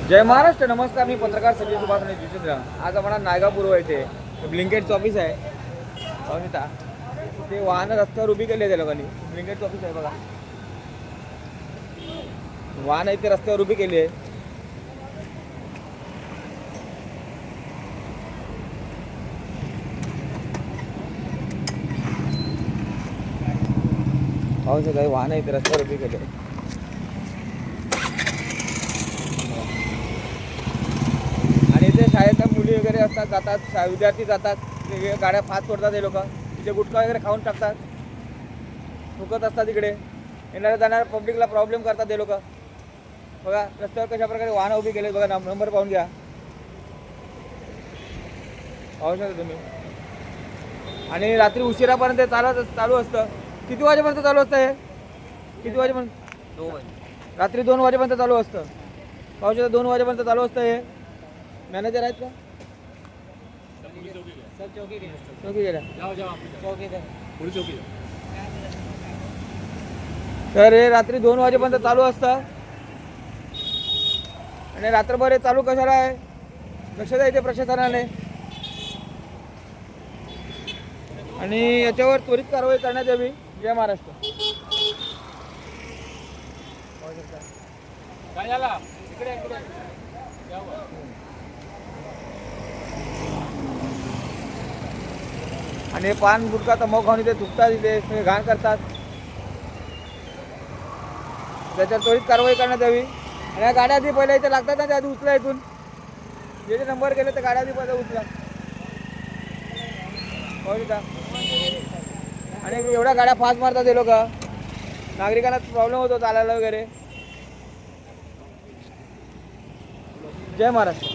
जय महाराष्ट्र. नमस्कार. मी पत्रकार संजय सुभाष जितेंद्र. आज आम्हाला नायगाव पूर्व येथे ब्लिंकेटचं ऑफिस आहे. पाहून ते वाहनं रस्त्यावर उभी केली त्या लोकांनी. ब्लिंकेटचं ऑफिस आहे बघा. वाहनं इथे रस्त्यावर उभी केली आहे. पाहू शकता वाहनं इथे रस्त्यावर उभी केली आहे. आणि इथे शाळेतल्या मुली वगैरे असतात, जातात, विद्यार्थी जातात. वेगवेगळ्या गाड्या फास्ट सोडतात हे लोक. इथे गुटखा वगैरे खाऊन टाकतात, थुकत असतात. इकडे येणाऱ्या जाणाऱ्या पब्लिकला प्रॉब्लेम करतात हे लोक. बघा रस्त्यावर कशा प्रकारे वाहनं उभी केले बघा. नंबर पाहून घ्या. पाहू शकता तुम्ही. आणि रात्री उशिरापर्यंत चालू असतं. किती वाजेपर्यंत चालू असतं हे? किती वाजेपर्यंत? 2 वाजे. रात्री 2 वाजेपर्यंत चालू असतं. पाहू शकता 2 वाजेपर्यंत चालू असतं हे. मॅनेजर आहेत का? चौकी गेला. तर हे रात्री 2 वाजेपर्यंत चालू असतं. आणि रात्रभर हे चालू कशाला आहे? लक्ष द्या इथे प्रशासनाने. आणि याच्यावर त्वरित कारवाई करण्यात यावी. जय महाराष्ट्र. काय झाला? इकडे आणि पान गुटखा तंबाखू खाऊन इथे थुकतात, इथे घाण करतात. त्याच्यावर त्वरित कारवाई करण्यात यावी. आणि या गाड्या आधी पहिल्या इथे लागतात ना, त्या आधी उचला. इथून जे जे नंबर गेले त्या गाड्या आधी पहिल्या उचला. आणि एवढ्या गाड्या फास्ट मारतात हे लोक. नागरिकांना प्रॉब्लेम होतो चालायला वगैरे. जय महाराष्ट्र.